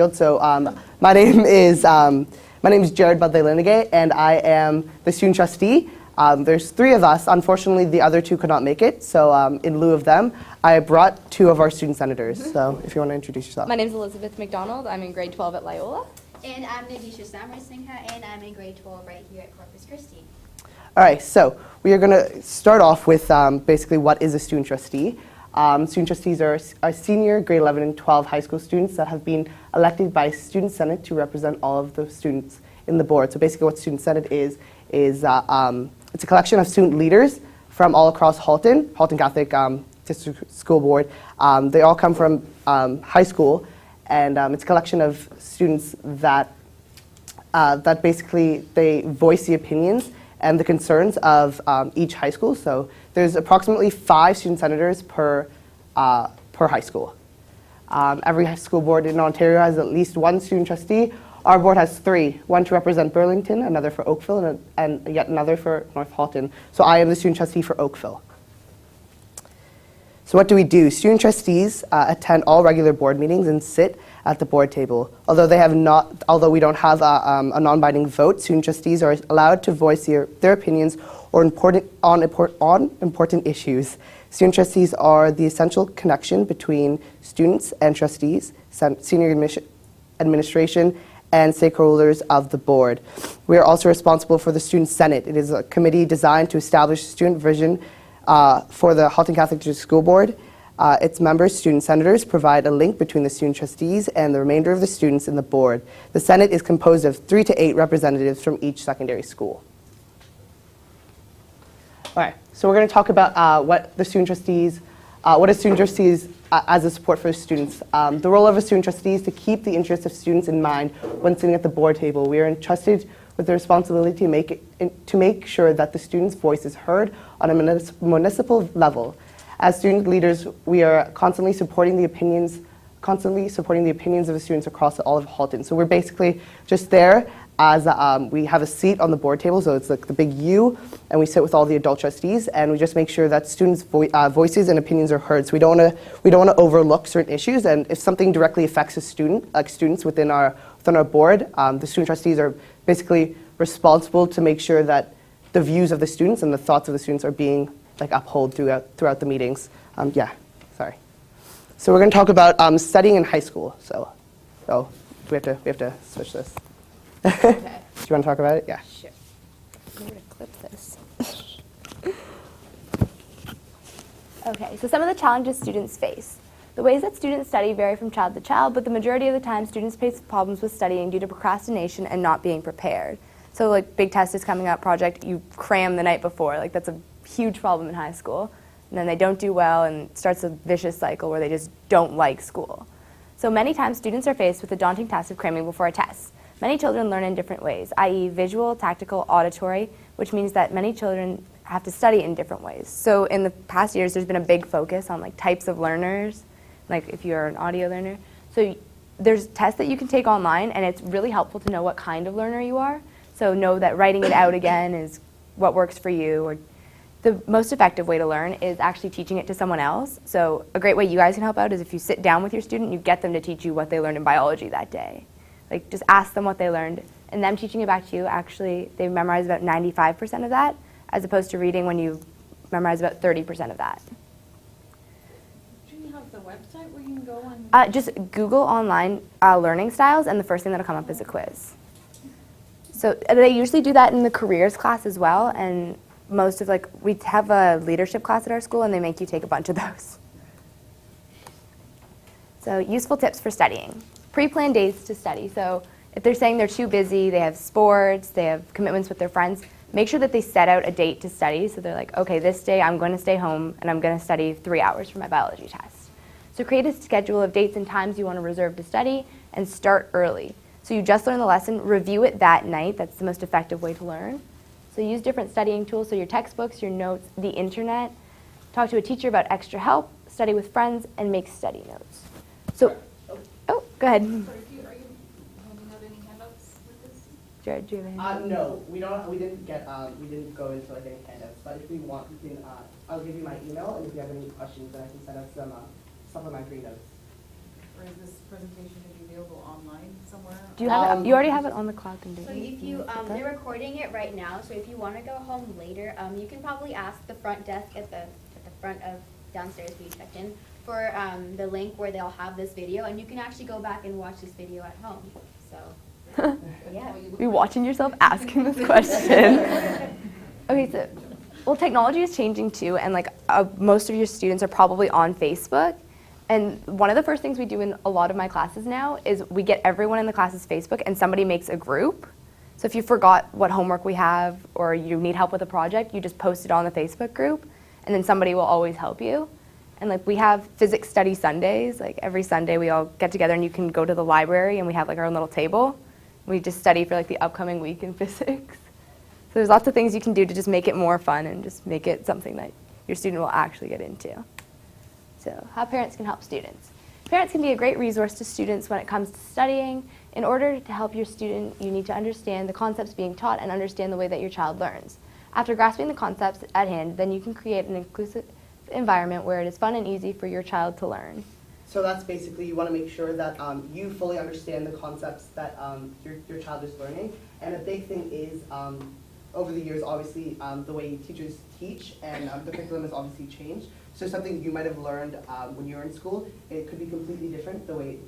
So my name is Jarrod Baddeliyanage, and I am the student trustee. There's three of us. Unfortunately, the other two could not make it. So in lieu of them, I brought two of our student senators. So if you want to introduce yourself. My name is McDonald. I'm in grade 12 at Loyola. And I'm Nadisha Singha, and I'm in grade 12 right here at Corpus Christi. All right, so we are going to start off with basically what is a student trustee. Student trustees are senior grade 11 and 12 high school students that have been elected by Student Senate to represent all of the students in the board. So basically what Student Senate is it's a collection of student leaders from all across Halton Catholic District School Board. They all come from high school, and it's a collection of students that basically they voice the opinions and the concerns of each high school. So there's approximately 5 student senators per high school. Every high school board in Ontario has at least one student trustee. Our board has 3, one to represent Burlington, another for Oakville, and yet another for North Halton. So I am the student trustee for Oakville. So what do we do? Student trustees attend all regular board meetings and sit at the board table. Although we don't have a non-binding vote, student trustees are allowed to voice their opinions on important issues. Student trustees are the essential connection between students and trustees, senior administration, and stakeholders of the board. We are also responsible for the Student Senate. It is a committee designed to establish student vision for the Halton Catholic District School Board. Its members, student senators, provide a link between the student trustees and the remainder of the students in the board. The Senate is composed of 3 to 8 representatives from each secondary school. All right, so we're going to talk about what is student trustees as a support for students. The role of a student trustee is to keep the interests of students in mind when sitting at the board table. We are entrusted with the responsibility to make sure that the students' voice is heard on a municipal level. As student leaders, we are constantly supporting the opinions of the students across all of Halton. So we're basically just there as we have a seat on the board table, so it's like the big U, and we sit with all the adult trustees, and we just make sure that students' voices and opinions are heard. So we don't want to overlook certain issues, and if something directly affects a student, like students within our board, the student trustees are basically responsible to make sure that the views of the students and the thoughts of the students are being upheld throughout the meetings. So we're going to talk about studying in high school. So we have to switch this. Okay. Do you want to talk about it? Yeah. Sure. I'm going to clip this. Okay, so some of the challenges students face. The ways that students study vary from child to child, but the majority of the time students face problems with studying due to procrastination and not being prepared. So like big test is coming up, project, you cram the night before. Like that's a huge problem in high school. And then they don't do well, and it starts a vicious cycle where they just don't like school. So many times students are faced with the daunting task of cramming before a test. Many children learn in different ways, i.e. visual, tactical, auditory, which means that many children have to study in different ways. So in the past years, there's been a big focus on like types of learners, like if you're an audio learner. So there's tests that you can take online, and it's really helpful to know what kind of learner you are. So know that writing it out again is what works for you. Or the most effective way to learn is actually teaching it to someone else. So a great way you guys can help out is if you sit down with your student, you get them to teach you what they learned in biology that day. Like just ask them what they learned, and them teaching it back to you, actually they memorize about 95% of that, as opposed to reading when you memorize about 30% of that. Do you have the website where you can go on? Just Google online learning styles, and the first thing that'll come up is a quiz. So they usually do that in the careers class as well, and we have a leadership class at our school, and they make you take a bunch of those. So useful tips for studying. Pre-planned days to study. So if they're saying they're too busy, they have sports, they have commitments with their friends, make sure that they set out a date to study. So they're like, okay, this day I'm going to stay home and I'm going to study 3 hours for my biology test. So create a schedule of dates and times you want to reserve to study, and start early. So you just learned the lesson, review it that night. That's the most effective way to learn. So use different studying tools, so your textbooks, your notes, the internet. Talk to a teacher about extra help, study with friends, and make study notes. So, go ahead. Are you handing out any handouts with this? Jarrod, do you have any? No, we don't. We didn't go into any handouts. But if we want, we can. I'll give you my email, and if you have any questions, then I can send out some supplementary notes. or is this presentation going to be available online somewhere? Do you have it? You already have it on the cloud thing, So don't you? if you, they're recording it right now, so if you want to go home later, you can probably ask the front desk at the front of downstairs we checked in for the link where they'll have this video, and you can actually go back and watch this video at home. So, yeah. You're watching yourself asking this question. Okay, so, well, technology is changing too, and like most of your students are probably on Facebook. And one of the first things we do in a lot of my classes now is we get everyone in the class's Facebook and somebody makes a group. So if you forgot what homework we have or you need help with a project, you just post it on the Facebook group and then somebody will always help you. And like we have physics study Sundays, like every Sunday we all get together and you can go to the library and we have like our own little table. We just study for like the upcoming week in physics. So there's lots of things you can do to just make it more fun and just make it something that your student will actually get into. So how parents can help students. Parents can be a great resource to students when it comes to studying. In order to help your student, you need to understand the concepts being taught and understand the way that your child learns. After grasping the concepts at hand, then you can create an inclusive environment where it is fun and easy for your child to learn. So that's basically, you want to make sure that you fully understand the concepts that your child is learning. And a big thing is, over the years, obviously, the way teachers teach and the curriculum has obviously changed. So something you might have learned when you were in school, it could be completely different the way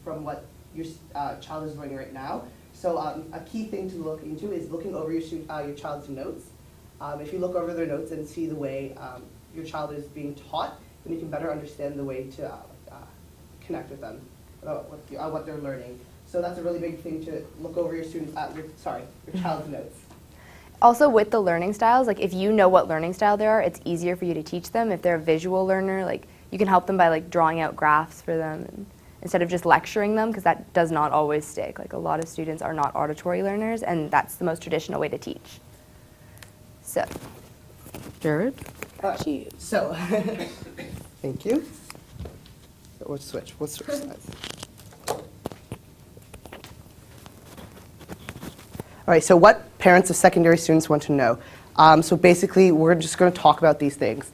from what your child is learning right now. So a key thing to look into is looking over your child's notes. If you look over their notes and see the way your child is being taught, then you can better understand the way to connect with them about what they're learning. So that's a really big thing to look over your child's notes. Also with the learning styles, like if you know what learning style they are, it's easier for you to teach them. If they're a visual learner, like you can help them by like drawing out graphs for them and, instead of just lecturing them, because that does not always stick. Like a lot of students are not auditory learners and that's the most traditional way to teach. So, Jarrod, So, thank you. Let's switch sides. All right, so what parents of secondary students want to know. So basically, we're just going to talk about these things.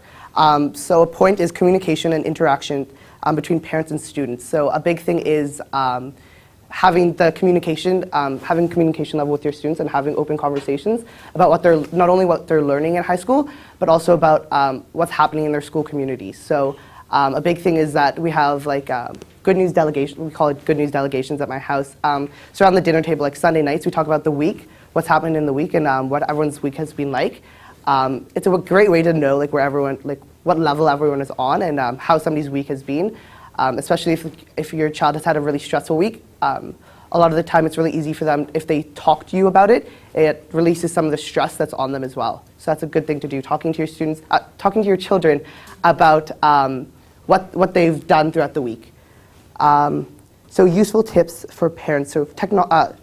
So a point is communication and interaction between parents and students. So a big thing is having communication level with your students and having open conversations about not only what they're learning in high school, but also about what's happening in their school communities. So a big thing is that we have like good news delegation. We call it good news delegations at my house. So around the dinner table, like Sunday nights, we talk about the week, what's happened in the week, and what everyone's week has been like. It's a great way to know like where everyone, like what level everyone is on, and how somebody's week has been. Especially if your child has had a really stressful week, a lot of the time it's really easy for them, if they talk to you about it, it releases some of the stress that's on them as well. So that's a good thing to do, talking to your students, talking to your children about what they've done throughout the week. So useful tips for parents, so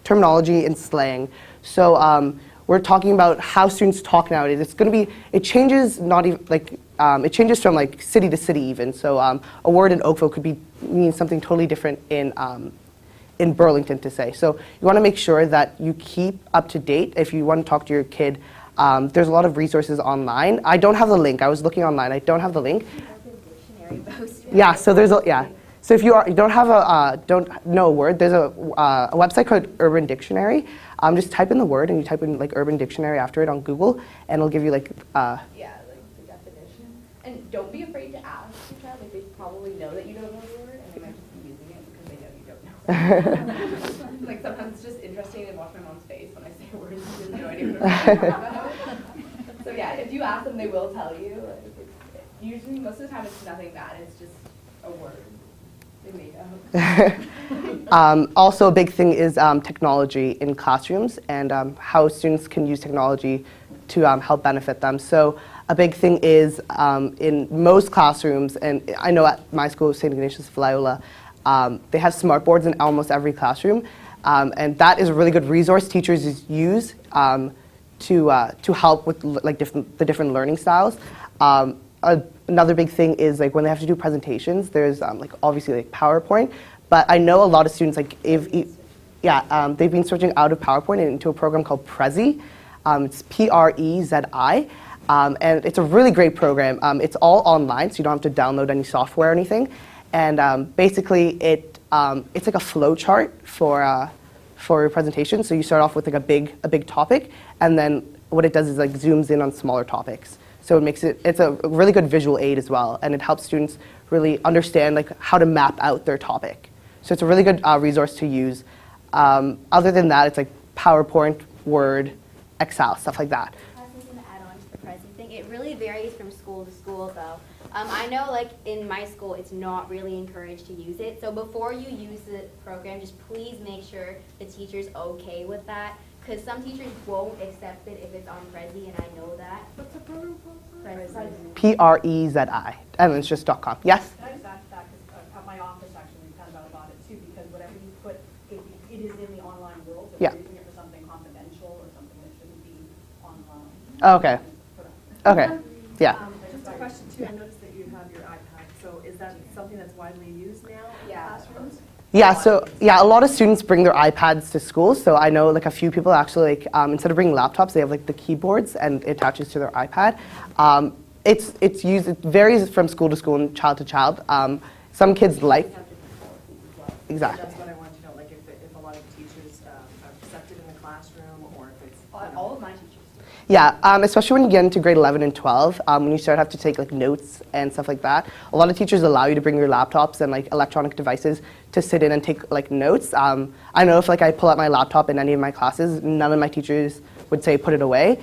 terminology and slang. So we're talking about how students talk nowadays. It changes it changes from like city to city even. So a word in Oakville could mean something totally different in Burlington to say. So you want to make sure that you keep up to date. If you want to talk to your kid, there's a lot of resources online. I don't have the link. I was looking online. I don't have the link. Yeah. So So if you don't know a word, there's a website called Urban Dictionary. Just type in the word and you type in like Urban Dictionary after it on Google, and it'll give you like the definition. And don't be afraid to ask your child. Like they probably know that you don't know the word, and they might just be using it because they know you don't know. Like sometimes it's just interesting to watch my mom's face when I say a word and she has no idea what I'm talking about. So yeah, if you ask them, they will tell you. Like, usually, most of the time, it's nothing bad. It's just a word. Also, a big thing is technology in classrooms and how students can use technology to help benefit them. So a big thing is in most classrooms, and I know at my school, St. Ignatius of Loyola, they have smart boards in almost every classroom, and that is a really good resource teachers use to help with like the different learning styles. Another big thing is like when they have to do presentations, there's like obviously like PowerPoint, but I know a lot of students like they've been switching out of PowerPoint and into a program called Prezi. It's Prezi, and it's a really great program. It's all online, so you don't have to download any software or anything, and basically it it's like a flow chart for your presentation. So you start off with like a big topic, and then what it does is like zooms in on smaller topics. So it's a really good visual aid as well, and it helps students really understand like how to map out their topic. So it's a really good resource to use. Other than that, it's like PowerPoint, Word, Excel, stuff like that. I was going to add on to the pricing thing. It really varies from school to school, though. I know, like, in my school, it's not really encouraged to use it. So before you use the program, just please make sure the teacher's okay with that. Because some teachers won't accept it if it's on Prezi, and I know that. What's the program called? Prezi. Prezi, and it's just .com. Yes? Can I just ask that, because at my office, actually, we found out about it too, because whatever you put, it is in the online world, so Yeah. if you're using it for something confidential or something that shouldn't be online. Okay. Okay. Yeah. Just a question too, I noticed that you have your iPad, so is that something that's widely used now in classrooms? Yeah, so a lot of students bring their iPads to school. So I know like a few people actually like instead of bringing laptops, they have like the keyboards and it attaches to their iPad. It's used. It varies from school to school and child to child. Some kids like exactly. That's what I wanted to know, like if a lot of teachers are accepted in the classroom, or if it's all of my teachers. Yeah, especially when you get into grade 11 and 12, when you start to have to take like notes and stuff like that. A lot of teachers allow you to bring your laptops and like electronic devices to sit in and take like notes. I know if like I pull out my laptop in any of my classes, none of my teachers would say put it away.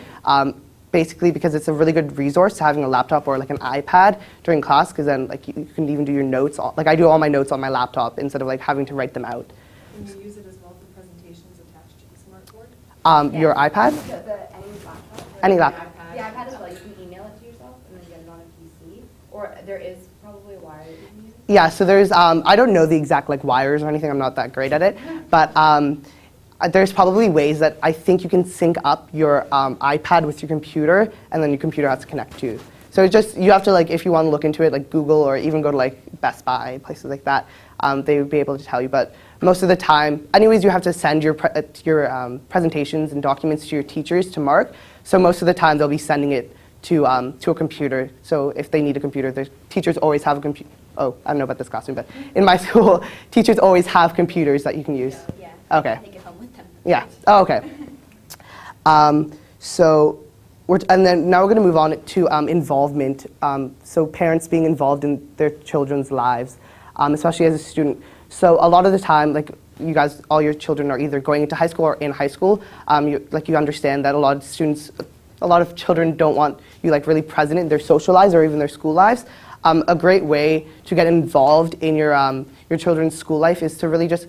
Basically because it's a really good resource to having a laptop or like an iPad during class, because then like you can even do your notes. Like I do all my notes on my laptop instead of like having to write them out. Can you use it as well for presentations attached to the smartboard? Your iPad? Any laptop? Any laptop. The iPad as well, you can email it to yourself and then get it on a PC. Or there is probably a wire that you can use. Yeah, so there's, I don't know the exact like wires or anything, I'm not that great at it, but there's probably ways that I think you can sync up your iPad with your computer, and then your computer has to connect to. So it's just, you have to like, if you want to look into it, like Google or even go to like Best Buy, places like that, they would be able to tell you. But most of the time, anyways, you have to send your presentations and documents to your teachers to mark. So most of the time, they'll be sending it to a computer. So if they need a computer, the teachers always have a computer. Oh, I don't know about this classroom, but in my school, teachers always have computers that you can use. Yeah. Okay. Take it home with them. Yeah. Oh, okay. And then now we're going to move on to involvement. So parents being involved in their children's lives, especially as a student. So a lot of the time, like you guys, all your children are either going into high school or in high school. You understand that a lot of children don't want you like really present in their social lives or even their school lives. A great way to get involved in your children's school life is to really just,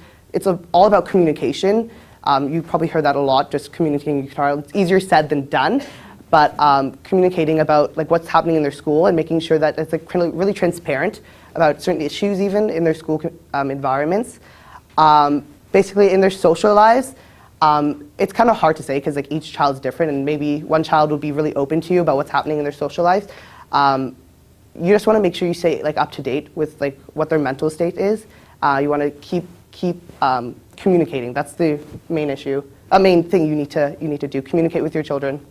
all about communication. You probably heard that a lot, just communicating with your child. It's easier said than done, but communicating about like what's happening in their school and making sure that it's like really transparent about certain issues even in their school environments. Basically in their social lives, it's kind of hard to say because like each child's different, and maybe one child will be really open to you about what's happening in their social lives. You just want to make sure you stay like up to date with like what their mental state is. You want to keep communicating. That's the main issue. Main thing you need to do. Communicate with your children.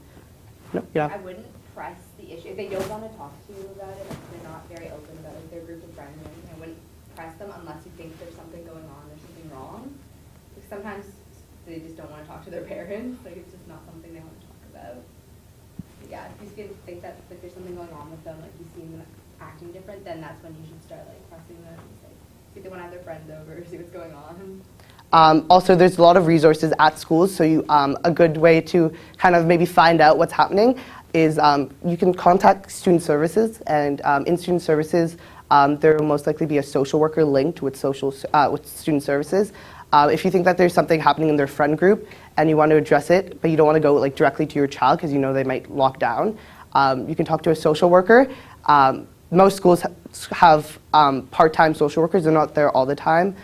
No, yeah. I wouldn't press the issue. If they don't want to talk to you about it, if they're not very open about it, their group of friends, and everything, I wouldn't press them unless you think there's something going on, there's something wrong. Because sometimes they just don't want to talk to their parents. Like it's just not something they want to talk about. But yeah, if you think that like there's something going on with them, like you see them acting different, then that's when you should start like pressing them and say, see if they want to have their friends over, see what's going on. Also, there's a lot of resources at schools, so a good way to kind of maybe find out what's happening is you can contact student services, and in student services, there will most likely be a social worker linked with student services. If you think that there's something happening in their friend group and you want to address it, but you don't want to go like directly to your child because you know they might lock down, you can talk to a social worker. Most schools have part-time social workers. They're not there all the time.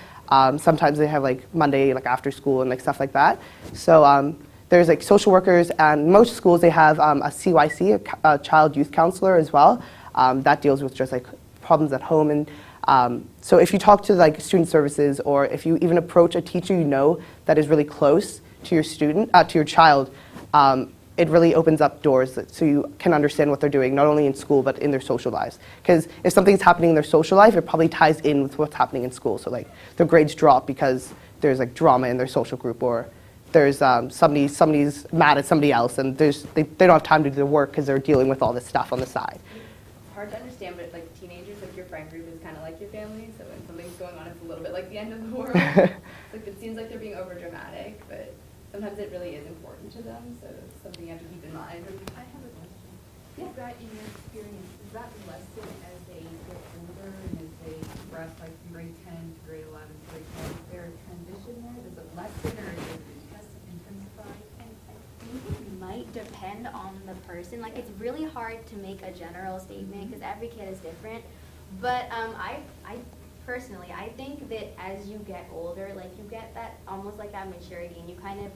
Sometimes they have like Monday, like after school and like stuff like that. So there's like social workers, and most schools they have a CYC, a child youth counselor as well. That deals with just like problems at home. And so if you talk to like student services, or if you even approach a teacher you know that is really close to your student, to your child, it really opens up doors so you can understand what they're doing, not only in school, but in their social lives. Because if something's happening in their social life, it probably ties in with what's happening in school. So like their grades drop because there's like drama in their social group, or there's somebody's mad at somebody else, and they don't have time to do their work because they're dealing with all this stuff on the side. It's hard to understand, but like teenagers, like your friend group is kind of like your family, so when something's going on, it's a little bit like the end of the world. Like it seems like they're being over dramatic, but sometimes it really is important to them, so it's something you have to keep in mind. I have a question. Yeah. Is that in your experience, is that lessen as they get older and as they progress like from grade 10 to grade 11 to grade 12? Is there a transition there? Does it lessen or does it intensify? I think it might depend on the person. Like, it's really hard to make a general statement because every kid is different. But I personally, I think that as you get older, like, you get that, almost like that maturity, and you kind of,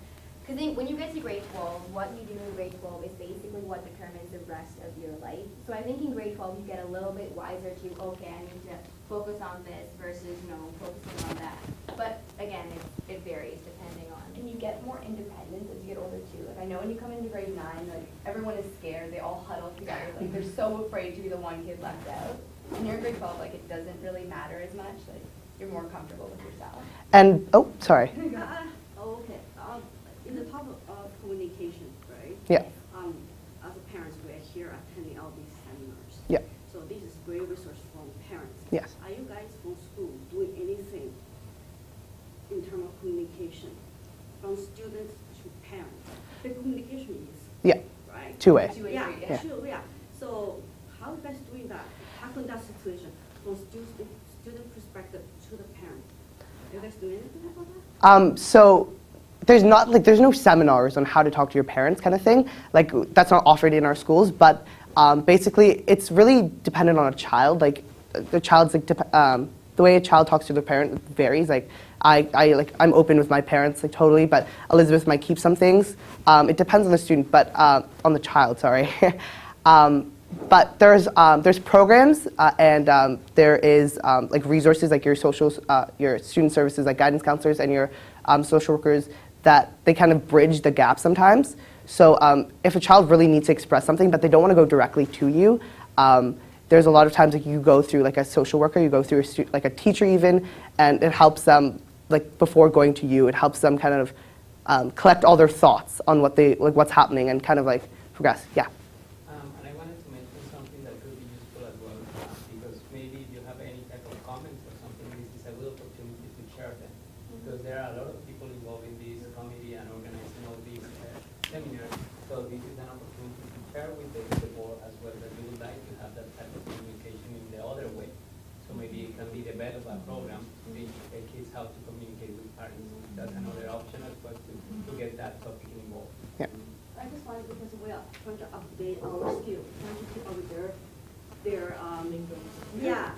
because when you get to grade 12, what you do in grade 12 is basically what determines the rest of your life. So I think in grade 12, you get a little bit wiser to, okay, I need to focus on this versus, focusing on that. But again, it varies depending on. And you get more independence as you get older too. Like I know when you come into grade 9, like everyone is scared, they all huddle together, like they're so afraid to be the one kid left out. And you're in grade 12, like it doesn't really matter as much, like you're more comfortable with yourself. And, oh, sorry. Okay. In the topic of communication, right? Yeah. As a parents, we are here attending all these seminars. Yeah. So this is great resource from parents. Yes. Are you guys from school doing anything in terms of communication from students to parents? The communication is Yeah. right. Two-way. Two-way Yeah, street, yeah. sure, yeah. So how you guys doing that? Tackling that situation from student perspective to the parent. You guys do anything about that? So there's no seminars on how to talk to your parents kind of thing. Like that's not offered in our schools, but basically it's really dependent on a child. Like the child's like the way a child talks to their parent varies. Like I'm open with my parents like totally, but Elizabeth might keep some things. It depends on the student, but on the child, sorry. But there's programs and there is like resources like your student services like guidance counselors and your social workers that they kind of bridge the gap sometimes. So if a child really needs to express something but they don't want to go directly to you, there's a lot of times like you go through like a social worker, you go through like a teacher even, and it helps them like before going to you. It helps them kind of collect all their thoughts on what's happening and kind of like progress. Yeah. And I wanted to mention something that could be useful as well, because maybe if you have any type of comments or something, this is a good opportunity to share them. Because there are a lot of people involved in this committee and organizing all these seminars, so this is an opportunity to share with the board as well that you would like to have that type of communication in the other way. So maybe it can be develop a program to teach kids how to communicate with parents. That's another option as well to get that topic involved. Yeah. I just wanted, because we are trying to update our skills, trying to keep up with their yeah,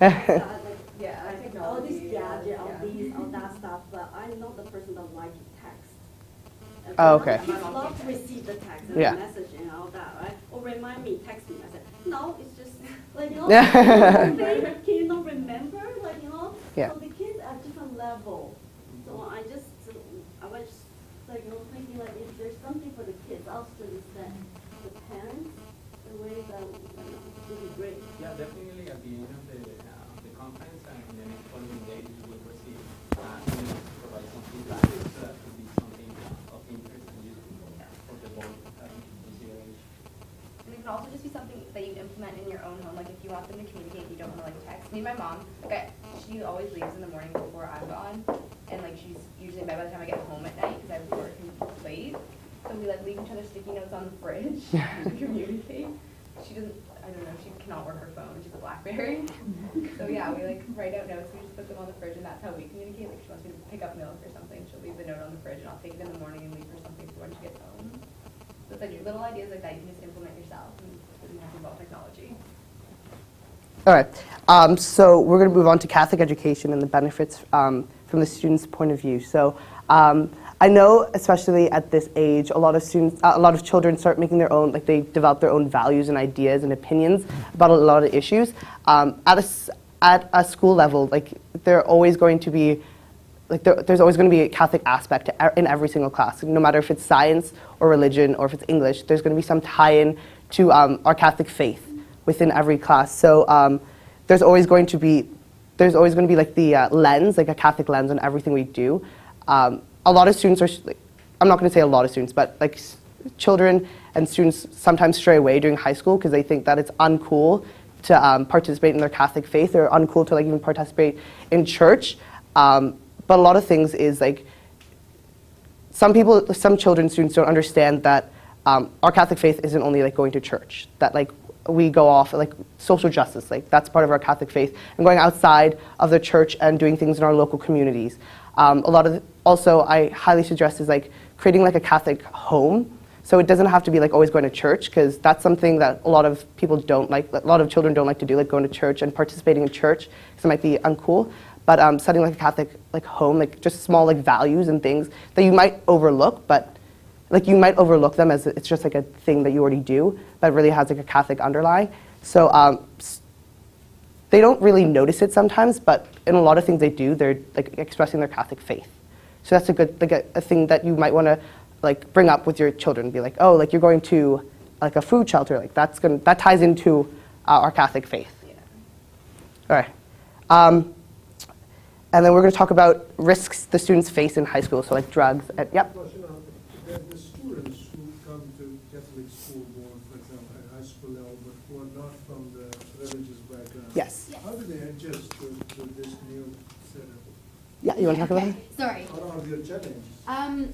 Yeah, like all these technology, gadgets, yeah. all that stuff, but I'm not the person that like to text. Oh, okay. Kids love to receive the text and Yeah. the message and all that, right? Or remind me, text me. I said, no, it's just like, Yeah. can you not remember? Like, Yeah. so the kids at different level. So I was just like, thinking like if there's something for the kids, I'll still understand the parents, the way that would be great. Yeah, definitely at the end of the conference and in the next following days you will receive emails to provide some feedback. So that could be something of interest and useful for the board to have into consideration. And it can also just be something that you implement in your own home. Like if you want them to communicate, you don't want to like text. Me and my mom, she always leaves in the morning before I'm gone, and like she's usually in bed by the time I get home at night because I work late. So we like leave each other sticky notes on the fridge to communicate. She doesn't, I don't know, she cannot work her phone. She's a BlackBerry. So yeah, we like write out notes. We just put them on the fridge, and that's how we communicate. Like if she wants me to pick up milk or something, she'll leave the note on the fridge, and I'll take it in the morning and leave her something for when she gets home. So it's like little ideas like that you can just implement yourself, and it doesn't have to involve technology. All right. So we're going to move on to Catholic education and the benefits from the student's point of view. So I know, especially at this age, a lot of children start making their own, like they develop their own values and ideas and opinions about a lot of issues. At a school level, like they're always going to be like there's always going to be a Catholic aspect in every single class. No matter if it's science or religion or if it's English, there's going to be some tie-in to our Catholic faith within every class. So there's always going to be like the lens, like a Catholic lens on everything we do. A lot of students are, I'm not going to say a lot of students, but like children and students sometimes stray away during high school because they think that it's uncool to participate in their Catholic faith, or uncool to like even participate in church. But a lot of things is like, some children, students don't understand that our Catholic faith isn't only like going to church, that like we go off like social justice, like that's part of our Catholic faith, and going outside of the church and doing things in our local communities. Also, I highly suggest is like creating like a Catholic home. So it doesn't have to be like always going to church, because that's something that a lot of people don't like, a lot of children don't like to do, like going to church and participating in church, because it might be uncool. But setting like a Catholic like home, like just small like values and things that you might overlook, but like you might overlook them as it's just like a thing that you already do, but really has like a Catholic underlying. So they don't really notice it sometimes, but in a lot of things they do, they're like expressing their Catholic faith. So that's a good, like a thing that you might want to like bring up with your children, be like, oh, like you're going to like a food shelter, like that ties into our Catholic faith. Yeah. All right. And then we're going to talk about risks the students face in high school, so like drugs. Yep. The students who come to Catholic school, more, for example, at high school level, but who are not from the religious background. Yes. How do they adjust to this new setup? Yeah, you want to talk about it? Sorry. What are their challenges?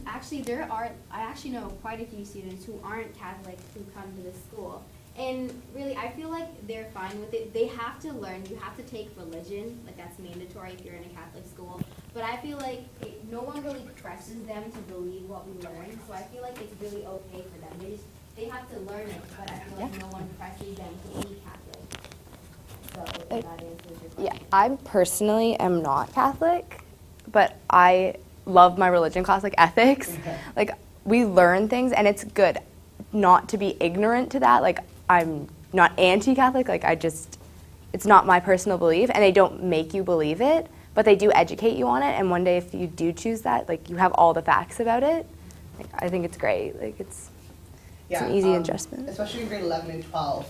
Actually, I actually know quite a few students who aren't Catholic who come to this school. And really, I feel like they're fine with it. They have to learn. You have to take religion. Like, that's mandatory if you're in a Catholic school. But I feel like no one really presses them to believe what we learn. So I feel like it's really okay for them. They have to learn it, but I feel like no one presses them to be Catholic. So if that answers your question. Yeah, I personally am not Catholic, but I love my religion class, like ethics. Like, we learn things, and it's good not to be ignorant to that. Like, I'm not anti-Catholic, like it's not my personal belief, and they don't make you believe it, but they do educate you on it, and one day if you do choose that, like you have all the facts about it. Like, I think it's great, like it's an easy adjustment. Especially in grade 11 and 12.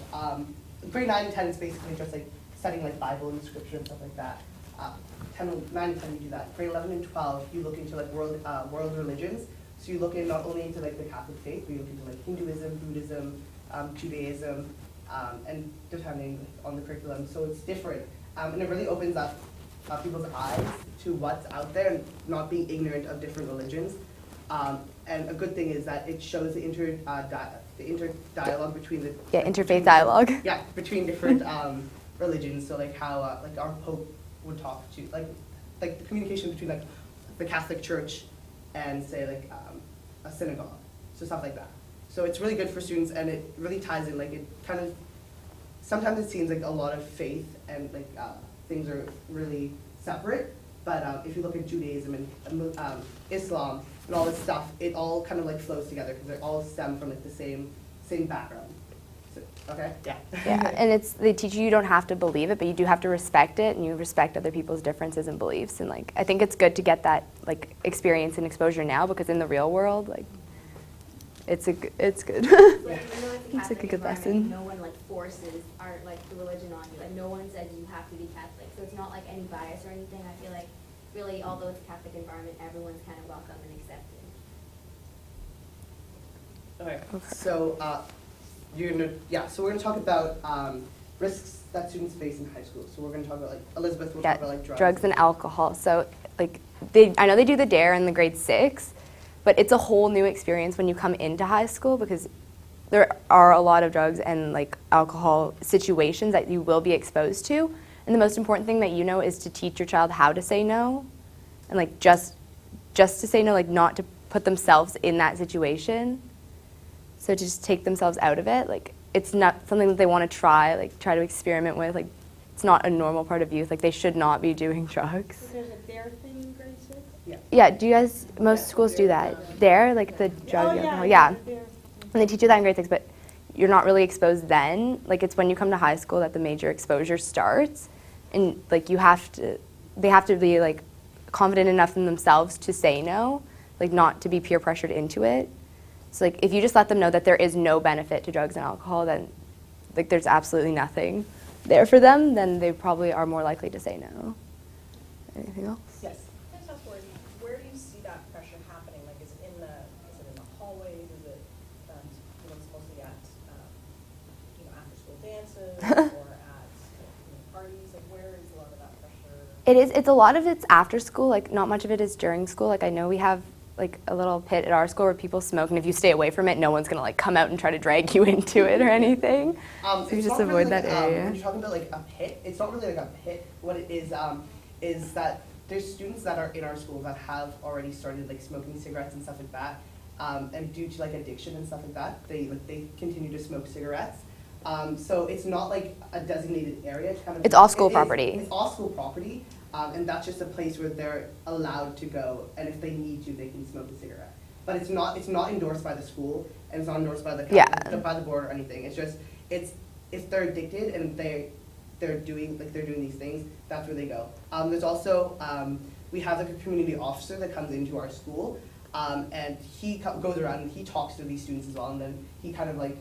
Grade 9 and 10 is basically just like studying like Bible and scripture and stuff like that. 9 and 10 you do that. Grade 11 and 12 you look into like world religions. So you look in not only into like the Catholic faith, but you look into like Hinduism, Buddhism, Judaism, and depending on the curriculum. So it's different, and it really opens up people's eyes to what's out there and not being ignorant of different religions. And a good thing is that it shows the inter-dialogue between the Interfaith dialogue. Yeah, between different religions. So like how like our Pope would talk to like the communication between like the Catholic Church and say like a synagogue, so stuff like that. So it's really good for students, and it really ties in, like it kind of, sometimes it seems like a lot of faith and like things are really separate, but if you look at Judaism and Islam and all this stuff, it all kind of like flows together because they all stem from like the same background. So, okay? Yeah. Yeah, and they teach you don't have to believe it, but you do have to respect it, and you respect other people's differences and beliefs. And like, I think it's good to get that like experience and exposure now, because in the real world, like, it's good. Like, even though it's a Catholic good environment, lesson. no one like forces the religion on you. Like, no one says you have to be Catholic. So it's not like any bias or anything. I feel like really, although it's a Catholic environment, everyone's kind of welcome and accepted. Okay. So so we're gonna talk about risks that students face in high school. So we're gonna talk about like Elizabeth will talk about like drugs. And alcohol. So like I know they do the DARE in the grade 6, but it's a whole new experience when you come into high school, because there are a lot of drugs and like alcohol situations that you will be exposed to. And the most important thing that you know is to teach your child how to say no, and like just to say no, like not to put themselves in that situation. So to just take themselves out of it, like it's not something that they want to try to experiment with. Like, it's not a normal part of youth. Like, they should not be doing drugs. So there's a DARE thing in grade 6? Yeah, do you guys, most schools do that. DARE, like the drug, alcohol, yeah. DARE. And they teach you that in grade 6, but you're not really exposed then. Like, it's when you come to high school that the major exposure starts. And like they have to be like confident enough in themselves to say no, like not to be peer pressured into it. So like if you just let them know that there is no benefit to drugs and alcohol, then like there's absolutely nothing there for them, then they probably are more likely to say no. Anything else? Yes. Can I just ask where do you see that pressure happening? Like, is it in the hallways? Is it, mostly at, after school dances or at parties? Like, where is a lot of that pressure? It's a lot of it's after school. Like not much of it is during school. Like I know we have like a little pit at our school where people smoke, and if you stay away from it, no one's gonna like come out and try to drag you into it or anything. So you just avoid that area. When you're talking about like a pit, it's not really like a pit. What it is that there's students that are in our school that have already started like smoking cigarettes and stuff like that, and due to like addiction and stuff like that, they continue to smoke cigarettes. So it's not like a designated area. It's all school property. It's all school property. And that's just a place where they're allowed to go, and if they need to, they can smoke a cigarette. But it's not endorsed by the school, and it's not endorsed by the by the board or anything. It's just if they're addicted and they're doing these things, that's where they go. There's also we have like a community officer that comes into our school, and he goes around and he talks to these students as well, and then he kind of like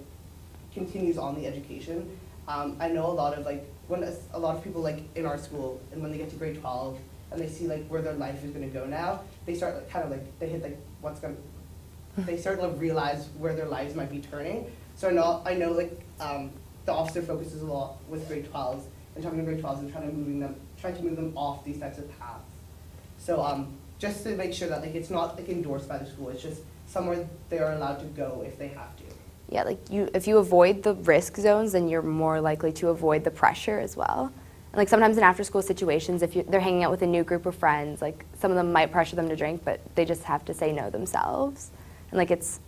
continues on the education. I know a lot of like when a lot of people like in our school, and when they get to grade 12 and they see like where their life is going to go now, they start like kind of like they hit like they start to realize where their lives might be turning. So I know like the officer focuses a lot with grade 12s and talking to grade 12s and trying to move them off these types of paths. So just to make sure that like it's not like endorsed by the school, it's just somewhere they are allowed to go if they have to. Yeah, like if you avoid the risk zones, then you're more likely to avoid the pressure as well. And like sometimes in after-school situations, if they're hanging out with a new group of friends, like some of them might pressure them to drink, but they just have to say no themselves. And like it's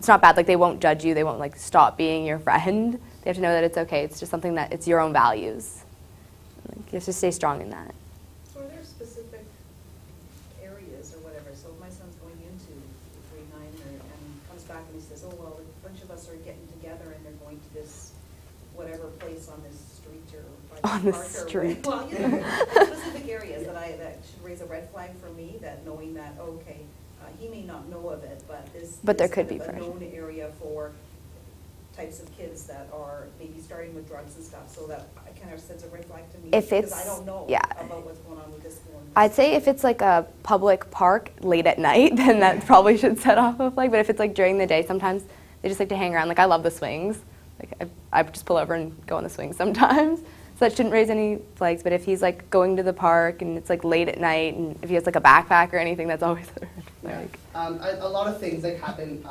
not bad. Like they won't judge you. They won't like stop being your friend. They have to know that it's okay. It's just something that it's your own values. Like you have to stay strong in that. So are there specific areas or whatever? So if my son's going into grade 9 and comes back and he says, oh, well, a bunch of us are getting together and they're going to this whatever place on this street or by On the park street. Or, well, specific areas that should raise a red flag for me, that knowing that, okay, he may not know of it, but this There is could kind be of a pressure. known area for types of kids that are maybe starting with drugs and stuff, so that I kind of sends a red flag to me. If because it's- I don't know yeah. about what's going on with this one. I'd say if it's like a public park late at night, then that probably should set off a flag. But if it's like during the day, sometimes they just like to hang around. Like I love the swings. Like I just pull over and go on the swings sometimes. So that shouldn't raise any flags. But if he's like going to the park and it's like late at night, and if he has like a backpack or anything, that's always a red flag. A lot of things like happen,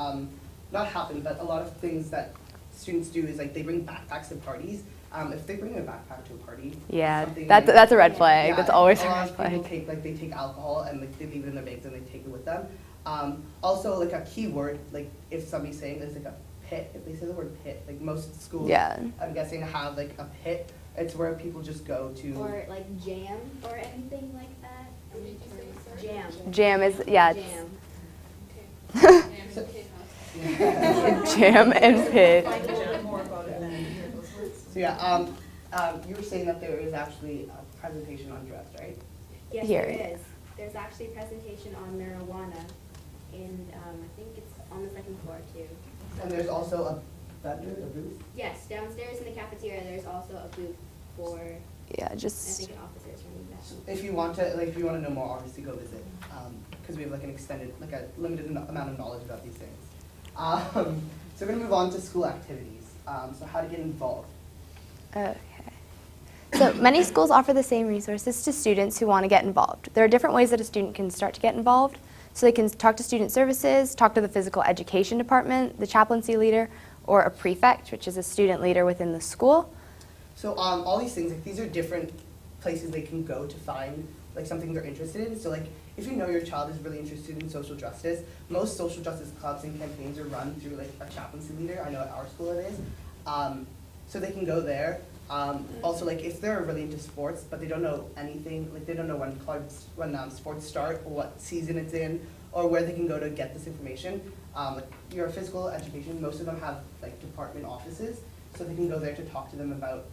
not happen, but a lot of things that students do is like they bring backpacks to parties. If they bring a backpack to a party, Yeah, something that's a red flag. Yeah, That's always a lot red of people flag. they take alcohol and like they leave it in their bags and they take it with them. Also, like a key word, like if somebody's saying there's like a pit, if they say the word pit, like most schools, Yeah. I'm guessing have like a pit. It's where people just go to. Or like jam or anything like that. Jam. Jam is it's Yeah. jam and pit. Find out more about it than hear those words. So yeah, you were saying that there is actually a presentation on drugs, right? Yes, Here. there is. There's actually a presentation on marijuana, and I think it's on the second floor too. And there's also a vendor, a booth. Yes, downstairs in the cafeteria, there's also a booth for, Yeah, I just think, an officer's running that. So if you want to know more, obviously go visit, because we have like a limited amount of knowledge about these things. So we're gonna move on to school activities. So how to get involved. okay. So many schools offer the same resources to students who want to get involved. There are different ways that a student can start to get involved. So they can talk to student services, talk to the physical education department, the chaplaincy leader, or a prefect, which is a student leader within the school. So all these things, like these are different places they can go to find like something they're interested in. So like if you know your child is really interested in social justice, most social justice clubs and campaigns are run through like a chaplaincy leader. I know at our school it is. So they can go there. Also, like if they're really into sports, but they don't know anything, like they don't know when sports start or what season it's in, or where they can go to get this information. Like your physical education, most of them have like department offices, so they can go there to talk to them about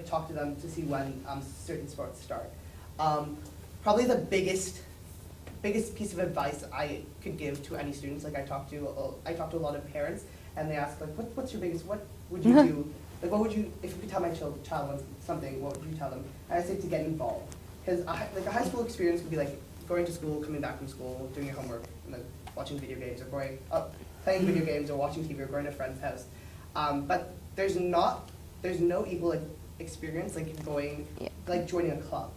talk to them to see when certain sports start. probably the biggest piece of advice I could give to any students, like I talk to a lot of parents, and they ask like, what's your biggest, what would you do, like what would you, if you could tell my child wants something, what would you tell them? And I say to get involved, because like a high school experience would be like going to school, coming back from school, doing your homework, and then watching video games, or playing video games, or watching TV, or going to a friend's house. But there's no equal like experience like joining a club.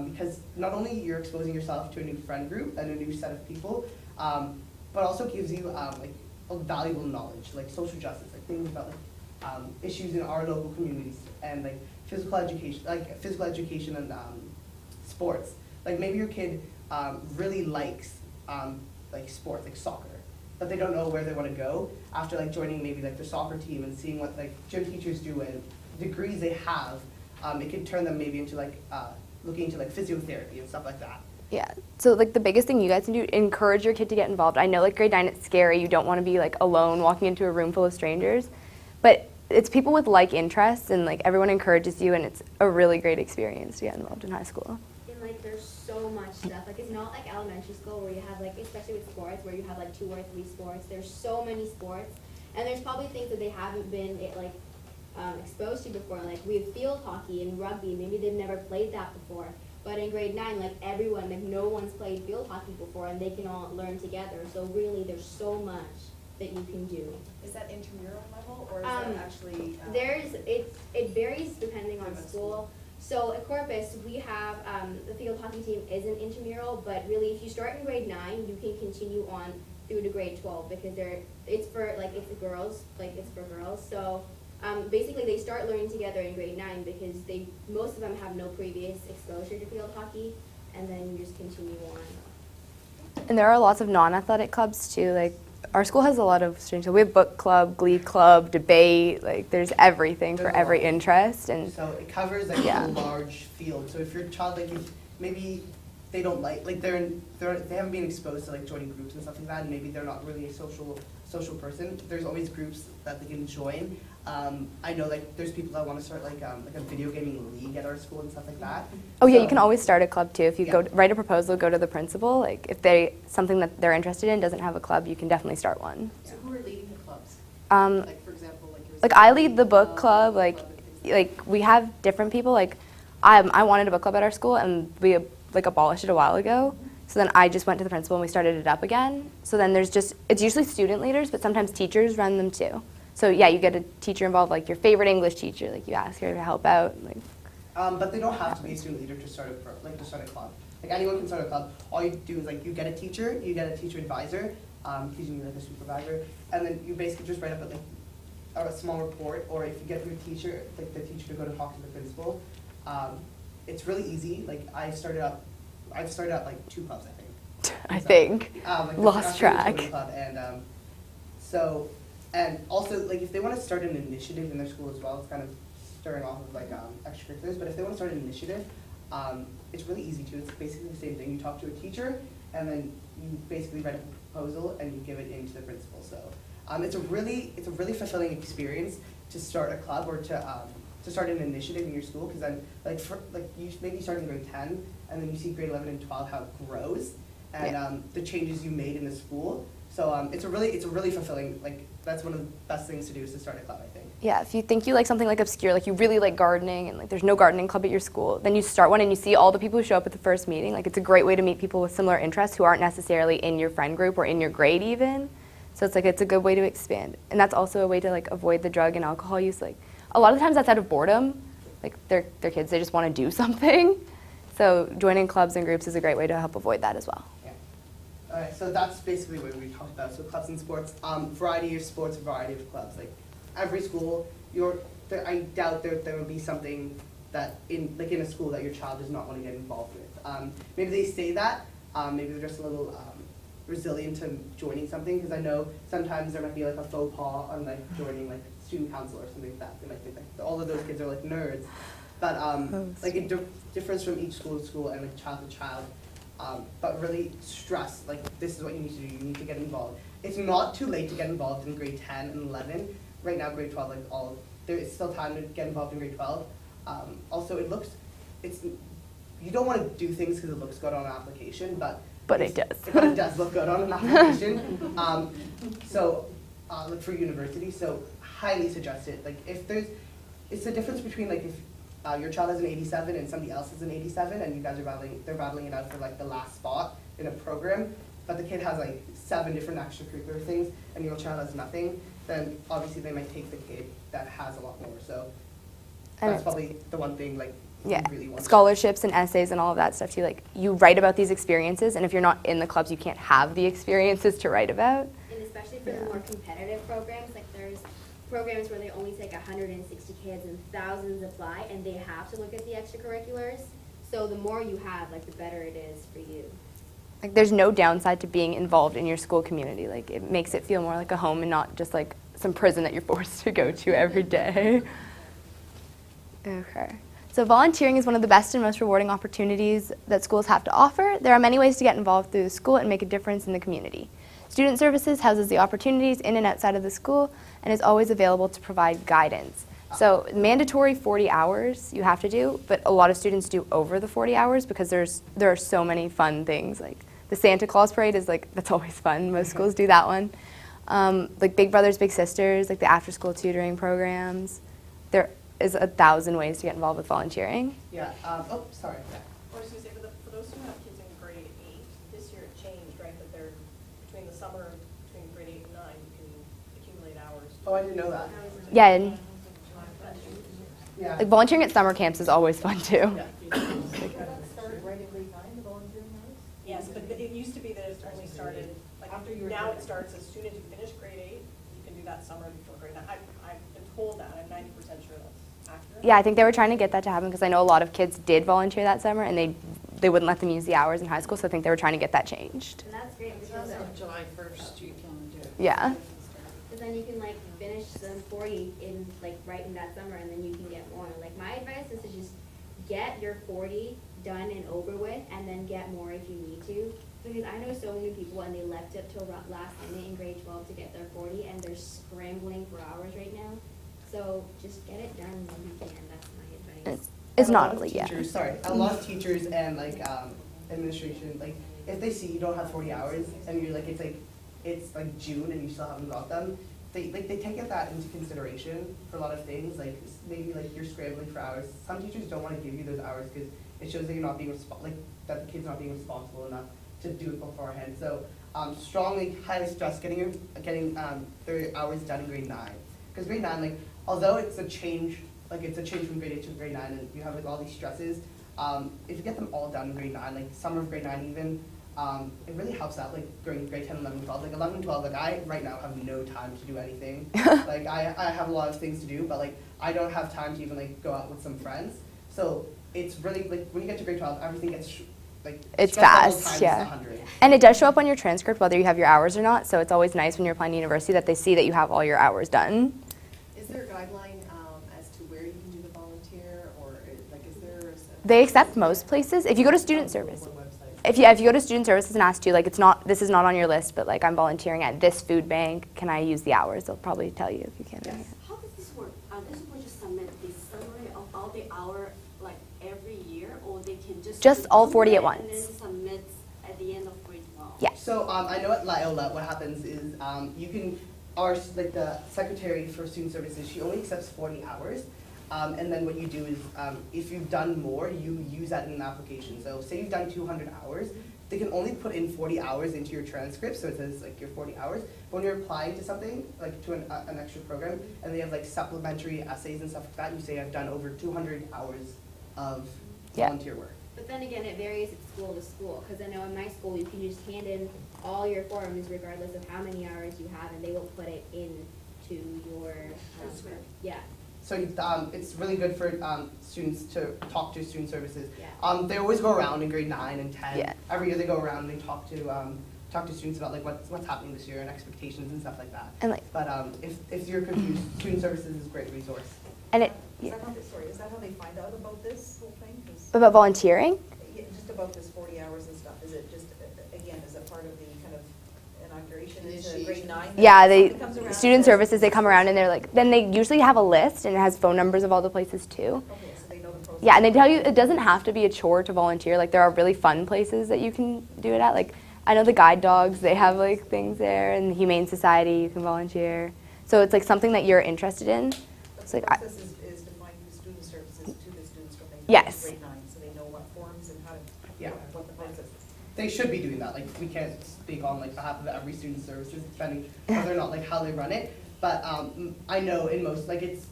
Because not only you're exposing yourself to a new friend group and a new set of people, but also gives you like a valuable knowledge, like social justice, like things about like issues in our local communities, and like physical education and sports. Like maybe your kid really likes like sports, like soccer, but they don't know where they want to go after like joining maybe like the soccer team and seeing what like gym teachers do and degrees they have. It could turn them maybe into like looking into like physiotherapy and stuff like that. Yeah, so like the biggest thing you guys can do, encourage your kid to get involved. I know like grade 9 it's scary, you don't want to be like alone walking into a room full of strangers, but it's people with like interests, and like everyone encourages you, and it's a really great experience to get involved in high school. And like there's so much stuff, like it's not like elementary school where you have like, especially with sports, where you have like 2 or 3 sports. There's so many sports, and there's probably things that they haven't been exposed to before. Like we have field hockey and rugby, maybe they've never played that before. But in grade 9, like everyone, like no one's played field hockey before, and they can all learn together. So really, there's so much that you can do. Is that intramural level, or is that actually? It varies depending on school. So at Corpus, we have the field hockey team isn't intramural, but really, if you start in grade 9, you can continue on through to grade 12 because it's for girls. So. Basically, they start learning together in grade 9 because most of them have no previous exposure to field hockey, and then you just continue on. And there are lots of non-athletic clubs too. Like our school has a lot of strange. So we have book club, glee club, debate. Like there's everything for every interest, and so it covers like a large field. So if your child maybe they don't like they haven't been exposed to like joining groups and stuff like that, and maybe they're not really a social person. There's always groups that they can join. I know like there's people that want to start like a video gaming league at our school and stuff like that. Oh yeah, you can always start a club too. If you go write a proposal, go to the principal. Like if something that they're interested in doesn't have a club, you can definitely start one. So who are leading the clubs? Like for example, like I lead the book club. Like we have different people. Like I wanted a book club at our school, and we like abolished it a while ago. So then I just went to the principal and we started it up again. So then it's usually student leaders, but sometimes teachers run them too. So yeah, you get a teacher involved, like your favorite English teacher, like you ask her to help out. Like. But they don't have to be a student leader to start a club. Like anyone can start a club. All you do is like you get a teacher advisor, teaching you like a supervisor, and then you basically just write up a small report, or if you get your teacher, like the teacher to go to talk to the principal. It's really easy. Like I've started up like 2 clubs, I think. Lost track. Club, and also like if they want to start an initiative in their school as well, it's kind of starting off with like extracurriculars. But if they want to start an initiative, it's really easy too. It's basically the same thing. You talk to a teacher, and then you basically write a proposal and you give it in to the principal. So it's a really fulfilling experience to start a club or to start an initiative in your school, because then you maybe start in grade 10 and then you see grade 11 and 12 how it grows and the changes you made in the school. So it's a really fulfilling, like that's one of the best things to do is to start a club, I think. Yeah, if you think you like something like obscure, like you really like gardening and like there's no gardening club at your school, then you start one and you see all the people who show up at the first meeting. Like it's a great way to meet people with similar interests who aren't necessarily in your friend group or in your grade even. So it's a good way to expand. And that's also a way to like avoid the drug and alcohol use. Like a lot of times that's out of boredom. Like they're kids, they just want to do something. So joining clubs and groups is a great way to help avoid that as well. Yeah. All right, so that's basically what we talked about. So clubs and sports, variety of sports, variety of clubs. Like every school, I doubt there would be something that in a school that your child does not want to get involved with. Maybe they say that, maybe they're just a little resilient to joining something, because I know sometimes there might be like a faux pas on like joining like student council or something like that. They might think like all of those kids are like nerds, but like it differs from each school to school and like child to child. But really stress, like this is what you need to do. You need to get involved. It's not too late to get involved in grade 10 and 11. Right now, grade 12, there is still time to get involved in grade 12. Also, you don't want to do things because it looks good on an application, but it does. But it does look good on an application. Like for university, so highly suggest it. Like if there's, it's the difference between like if your child has an 87 and somebody else has an 87, and you guys are they're battling it out for like the last spot in a program, but the kid has like 7 different extracurricular things, and your child has nothing, then obviously they might take the kid that has a lot more. So that's probably the one thing like Yeah, you really want. scholarships and essays and all of that stuff too. Like you write about these experiences, and if you're not in the clubs, you can't have the experiences to write about. And especially for the more competitive programs, like there's programs where they only take 160 kids and thousands apply, and they have to look at the extracurriculars. So the more you have, like the better it is for you. Like there's no downside to being involved in your school community. Like it makes it feel more like a home and not just like some prison that you're forced to go to every day. Okay. So volunteering is one of the best and most rewarding opportunities that schools have to offer. There are many ways to get involved through the school and make a difference in the community. Student Services houses the opportunities in and outside of the school and is always available to provide guidance. So mandatory 40 hours you have to do, but a lot of students do over the 40 hours because there are so many fun things. Like the Santa Claus parade is like, that's always fun. Most schools do that one. Like Big Brothers Big Sisters, like the after school tutoring programs. There is 1,000 ways to get involved with volunteering. Yeah. Sorry. Yeah. Or as you say, for those who have kids in grade 8, this year it changed, right? That they're between the summer, between grade 8 and 9, you can accumulate hours. Oh, I didn't know that. Yeah, and Yeah. like volunteering at summer camps is always fun too. Yeah. Yes, but it used to be that it only started, like now it starts as soon as you finish grade 8, you can do that summer before grade 9. I've been told that, I'm 90% sure that's accurate. Yeah, I think they were trying to get that to happen because I know a lot of kids did volunteer that summer and they wouldn't let them use the hours in high school, so I think they were trying to get that changed. And that's great because July 1st you can do it. Yeah. then you can like finish the 40 in like right in that summer, and then you can get more. Like my advice is to just get your 40 done and over with, and then get more if you need to. Because I know so many people, and they left it till last minute in grade 12 to get their 40, and they're scrambling for hours right now. So just get it done when you can. That's my advice. It's A lot not of really, yeah. teachers, sorry, a lot of teachers and like administration, like if they see you don't have 40 hours and you're like it's like June and you still haven't got them, they take that into consideration for a lot of things. Like maybe like you're scrambling for hours. Some teachers don't want to give you those hours because it shows that you're not being that the kid's not being responsible enough to do it beforehand. So strongly, highly suggest getting their hours done in grade 9, because grade 9, like although it's a change. Like it's a change from grade 8 to grade 9, and you have like all these stresses. If you get them all done in grade 9, like summer of grade 9 even, it really helps out like during grade 10, 11, 12. Like 11, 12, like I right now have no time to do anything. Like I have a lot of things to do, but like I don't have time to even like go out with some friends. So it's really like when you get to grade 12, everything gets like It's stress level fast, times yeah. 100. And it does show up on your transcript whether you have your hours or not, so it's always nice when you're applying to university that they see that you have all your hours done. Is there a guideline as to where you can do the volunteer, or like is there a... They accept most places. If you go to student service, if you go to student services and ask you, like this is not on your list, but like I'm volunteering at this food bank, can I use the hours? They'll probably tell you if you can. Yes. How does this work? This will just submit the summary of all the hour like every year, or they can just all 40 at do it and once. then submit at the end of grade 12? Yeah. So I know at Loyola what happens is you can, like the secretary for student services, she only accepts 40 hours. And then what you do is if you've done more, you use that in an application. So say you've done 200 hours, they can only put in 40 hours into your transcript, so it says like your 40 hours. But when you're applying to something, like to an extra program, and they have like supplementary essays and stuff like that, you say I've done over 200 hours of volunteer work. But then again, it varies at school to school, because I know in my school you can just hand in all your forms regardless of how many hours you have, and they will put it into your yeah. So it's really good for students to talk to student services. Yeah. They always go around in grade 9 and 10. Yeah. Every year they go around and they talk to students about like what's happening this year and expectations and stuff like that. And like, But if you're confused, student services is a great resource. and it Is that how they find out about this whole thing? 'Cause- about volunteering. Yeah, just about this 40 hours and stuff, is it just, again, is it part of the kind of inauguration into grade 9? that Yeah, something comes around student and- services, they come around and they're like, then they usually have a list and it has phone numbers of all the places too. Okay, so they know the process. Yeah, and they tell you it doesn't have to be a chore to volunteer. Like there are really fun places that you can do it at. Like I know the guide dogs, they have like things there, and the Humane Society you can volunteer. So it's like something that you're interested in. But It's the like process is defined through student services to the students from Yes. grade 9, so they know what forms and how to, Yeah. what the process is. They should be doing that. Like, we can't speak on like behalf of every student services, depending whether or not like how they run it. But I know in most, like it's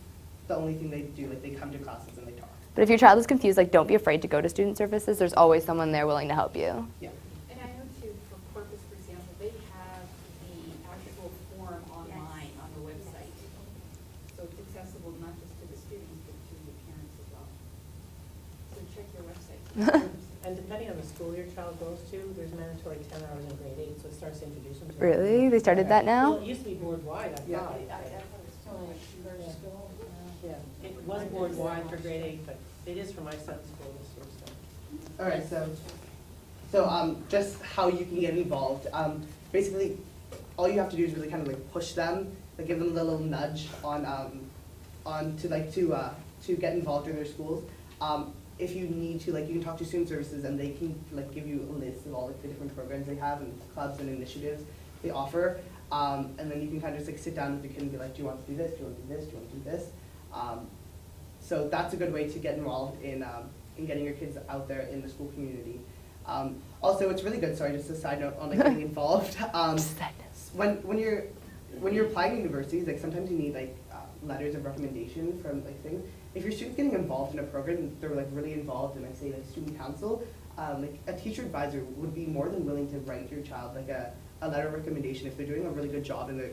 the only thing they do. Like they come to classes and they talk. But if your child is confused, like don't be afraid to go to student services. There's always someone there willing to help you. Yeah. And I know too, for Corpus, for example, they have the actual form online on the website. So it's accessible not just to the students, but to the parents as well. So check your website. And depending on the school your child goes to, there's mandatory 10 hours in grade 8, so it starts to introduce them to it. Really? They started that now? Well, it used to be board-wide, I Yeah. thought. Yeah, it was board-wide for grade 8, but it is for my son's school, this sort of stuff. All right. So just how you can get involved. Basically, all you have to do is really kind of like push them, like give them a little nudge on to get involved in their schools. If you need to, like, you can talk to student services and they can like give you a list of all like the different programs they have and clubs and initiatives they offer. And then you can kind of just like sit down with the kid and be like, do you want to do this? Do you want to do this? Do you want to do this? So that's a good way to get involved in getting your kids out there in the school community. Also, it's really good. Sorry, just a side note on like getting involved. When you're applying to universities, like sometimes you need like letters of recommendation from like things. If your student's getting involved in a program, and they're like really involved in like say like student council, like a teacher advisor would be more than willing to write your child like a letter of recommendation if they're doing a really good job in the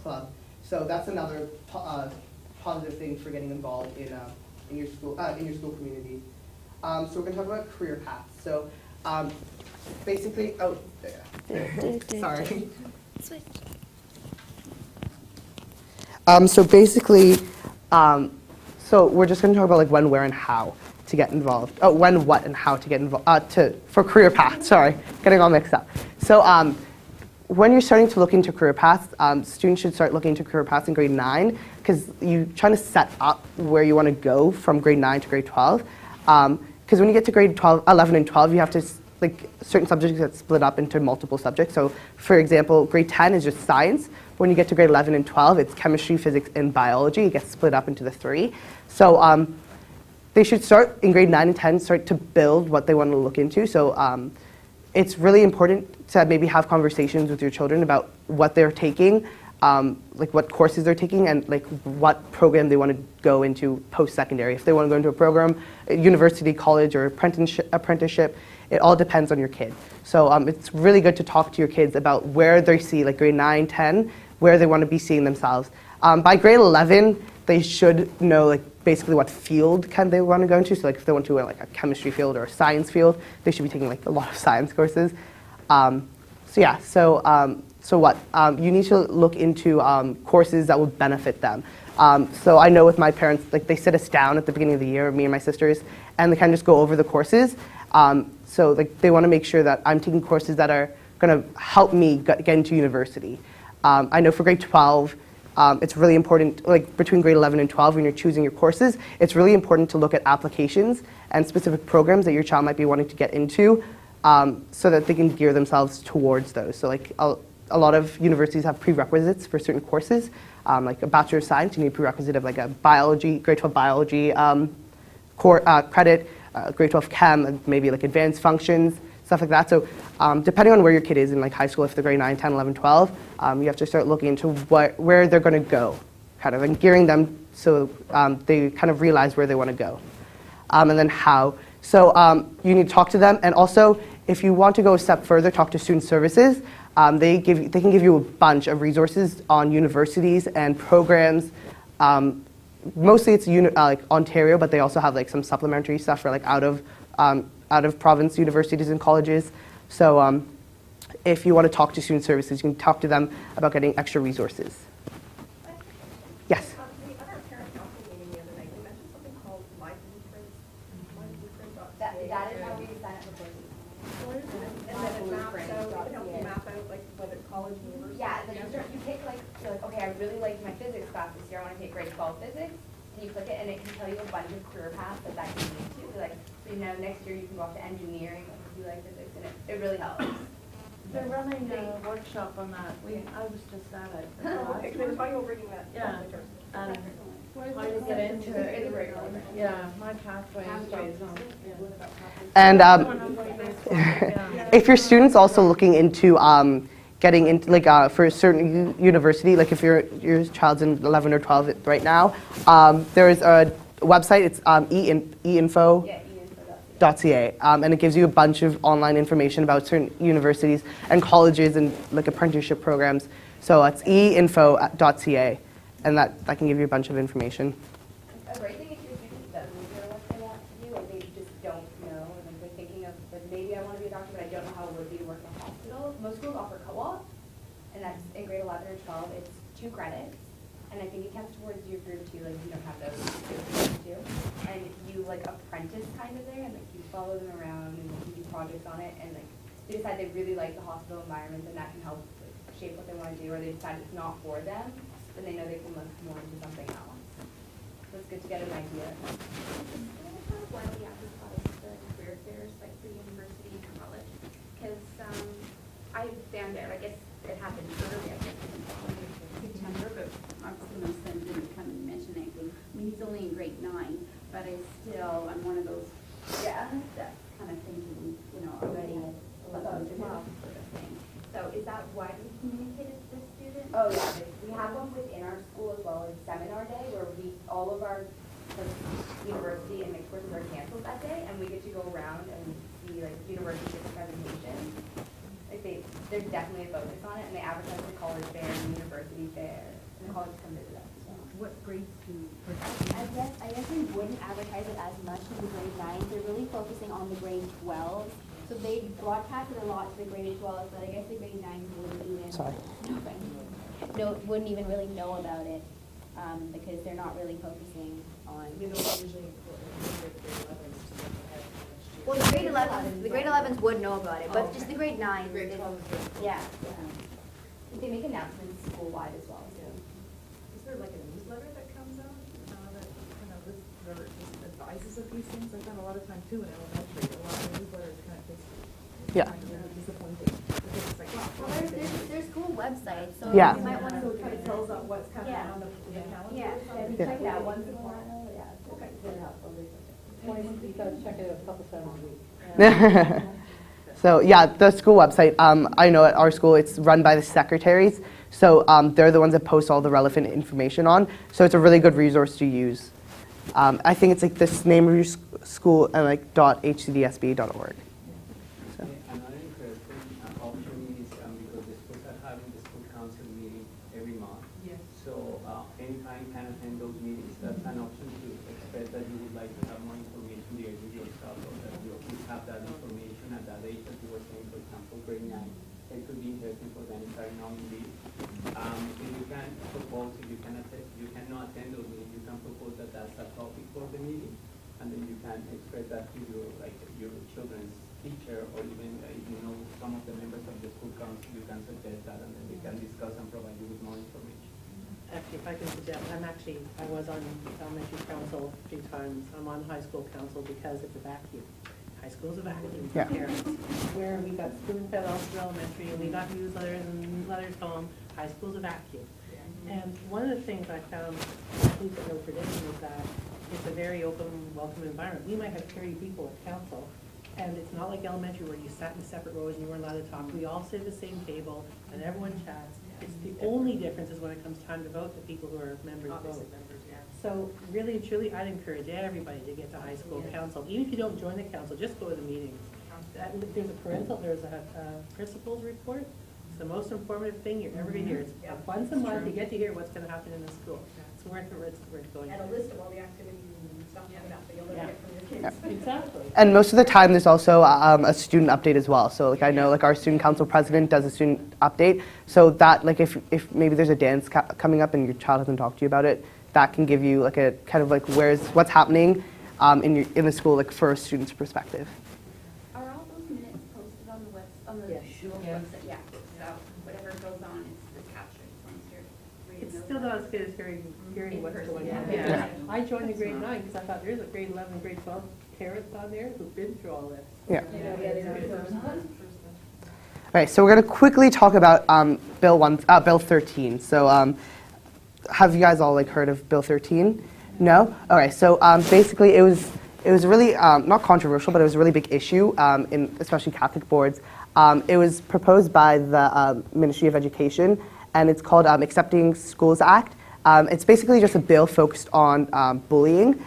club. So that's another positive thing for getting involved in your school community. So we're gonna talk about career paths. So basically, sorry. Switch. So basically, so we're just going to talk about like when, where, and how to get involved. Oh, when, what, and how to get involved for career paths. Sorry, getting all mixed up. So when you're starting to look into career paths, students should start looking into career paths in grade 9 because you're trying to set up where you want to go from grade 9 to grade 12. Because when you get to grade 11 and 12, you have to like certain subjects get split up into multiple subjects. So for example, grade 10 is just science. When you get to grade 11 and 12, it's chemistry, physics, and biology. It gets split up into the 3. So they should start in grade 9 and 10, start to build what they want to look into. So it's really important to maybe have conversations with your children about what they're taking, like what courses they're taking, and like what program they want to go into post-secondary. If they want to go into a program, a university, college, or apprenticeship, it all depends on your kid. So it's really good to talk to your kids about where they see, like grade 9, 10, where they want to be seeing themselves. By grade 11, they should know like basically what field they want to go into. So like if they want to go like a chemistry field or a science field, they should be taking like a lot of science courses. So what? You need to look into courses that will benefit them. So I know with my parents, like they sit us down at the beginning of the year, me and my sisters, and they kind of just go over the courses. So like they want to make sure that I'm taking courses that are going to help me get into university. I know for grade 12, it's really important, like between grade 11 and 12 when you're choosing your courses, it's really important to look at applications and specific programs that your child might be wanting to get into so that they can gear themselves towards those. So like a lot of universities have prerequisites for certain courses. Like a Bachelor of Science, you need a prerequisite of like a biology, grade 12 biology credit, grade 12 chem, and maybe like advanced functions, stuff like that. So depending on where your kid is in like high school, if they're grade 9, 10, 11, 12, you have to start looking into where they're going to go, kind of, and gearing them so they kind of realize where they want to go. And then how. So you need to talk to them, and also if you want to go a step further, talk to student services. They can give you a bunch of resources on universities and programs. Mostly it's like Ontario, but they also have like some supplementary stuff for like out of province universities and colleges. So if you want to talk to student services, you can talk to them about getting extra resources. Yes. The other parent council meeting the other night, you mentioned something called My Blueprint. That is how we sign up for courses. And then it maps out, it can help you map out like whether college, university. Yeah, then you pick like, so like, okay, I really liked my physics class this year, I want to take grade 12 physics. you click it and it can tell you a bunch of career paths that can lead to. Like, so next year you can go off to engineering, like if you like physics, and it really helps. They're running a workshop on that. I was just at it. It's funny we're bringing that. Yeah. How to get into it. Yeah, my pathway is And if your student's also looking into getting into for a certain university, like if your child's in 11 or 12 right now, there's a website. It's einfo.ca, and it gives you a bunch of online information about certain universities and colleges and like apprenticeship programs. So it's einfo.ca, and that can give you a bunch of information. A great thing if your student doesn't know what they want to do, or they just don't know, and like they're thinking of, like, maybe I want to be a doctor, but I don't know how it would be to work in a hospital. Most schools offer co-op, and that's in grade 11 or 12. It's 2 credits, and I think it counts towards your group 2, like you don't have those too. And you like apprentice kind of there, and like you follow them around and like, you do projects on it, and like they decide they really like the hospital environment, and that can help like, shape what they want to do, or they decide it's not for them, then they know they can look more into something else. So it's good to get an idea. Why do we advertise the career fairs like for university and college? Because I found out, I guess it happened early, I guess in September, but obviously my son didn't come and mention anything. I mean, he's only in grade 9, but I'm one of those, that's kind of thinking, already 11, 12 sort of thing. So is that widely communicated to the students? Oh yeah, we have one within our school as well as seminar day where all of our university and mixed courses are canceled that day, and we get to go around and see like university different presentations. Like there's definitely a focus on it, and they advertise the college fair and university fair, and the colleges come visit us as well. What grades do I guess we wouldn't advertise it as much to the grade 9s. They're really focusing on the grade 12s. So they broadcasted a lot to the grade 12s, but I guess the grade 9s wouldn't even really know about it because they're not really focusing on. You know, usually Well, the grade 11s would know about it, but just the grade 9s. Grade 12 is grade 12. Yeah. They make announcements school-wide as well. So. Is there like a newsletter that comes out that kind of just advises of these things? I've done a lot of time too in elementary. A lot of newsletters kind of Yeah. disappointing. Because it's like, Well, there's school websites, so Yeah. you might want to kind of tells out what's coming Yeah. on the calendar. Yeah. Yeah, we check it out once in a while. Yeah, it's really helpful. You gotta check it out a couple times a week. So yeah, the school website, I know at our school it's run by the secretaries, so they're the ones that post all the relevant information on, so it's a really good resource to use. I think it's like this name of your school and like .hcdsb.org. So. Another interesting option is because the schools are having the school council meeting every month. Yes. So anytime can attend those meetings. That's an option to express that you would like to have more information there with yourself, or that your kids have that information at that age that you were saying, for example, grade 9. It could be interesting for them to start knowing this. If you can propose, if you cannot attend those meetings, you can propose that that's a topic for the meeting, and then you can express that to your children's teacher, or even if you know some of the members of the school council, you can suggest that, and then they can discuss and provide you with more information. Actually, if I can suggest, I was on elementary council a few times. I'm on high school council because it's a vacuum. High school's a vacuum for Yeah. parents. Where we got spoon-fed all through elementary, and we got newsletters and letters home. High school's a vacuum. And one of the things I found, at least at Notre Dame, is that it's a very open, welcome environment. We might have 30 people at council, and it's not like elementary where you sat in separate rows and you weren't allowed to talk. We all sit at the same table, and everyone chats. It's the only difference is when it comes time to vote, the people who are members vote. So really and truly, I'd encourage everybody to get to high school council. Even if you don't join the council, just go to the meetings. There's a principal's report. It's the most informative thing you're ever going to hear. It's once a month, you get to hear what's going to happen in the school. It's worth going. And a list of all the activities and stuff like that, so you'll learn it from your kids. Exactly. And most of the time, there's also a student update as well. So like I know like our student council president does a student update. So that like if maybe there's a dance coming up and your child hasn't talked to you about it, that can give you like a kind of like what's happening in the school like for a student's perspective. Are all those minutes posted on the Yes. school Yes. website? Yeah. So whatever goes on is captured once you're reading those. still not as good as hearing what's going on. Yeah. I joined the grade 9 because I thought there's a grade 11, grade 12 parents on there who've been through all this. Yeah. Yeah. Right, so we're going to quickly talk about Bill 13. So have you guys all heard of Bill 13? No? Okay, so basically it was really not controversial, but it was a really big issue in especially Catholic boards. It was proposed by the Ministry of Education, and it's called Accepting Schools Act. It's basically just a bill focused on bullying.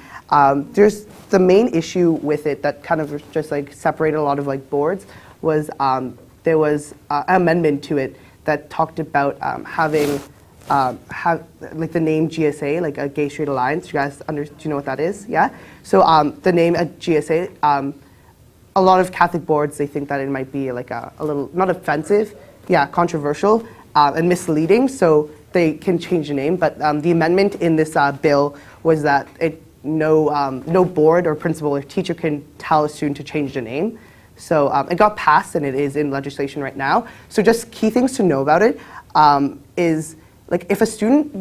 There's the main issue with it that kind of just separated a lot of boards was there was an amendment to it that talked about having the name GSA, like a Gay Straight Alliance. Do you know what that is? Yeah. So the name GSA, a lot of Catholic boards, they think that it might be a little not offensive, controversial and misleading. So they can change the name. But the amendment in this bill was that no board or principal or teacher can tell a student to change the name. So it got passed, and it is in legislation right now. So just key things to know about it is if a student,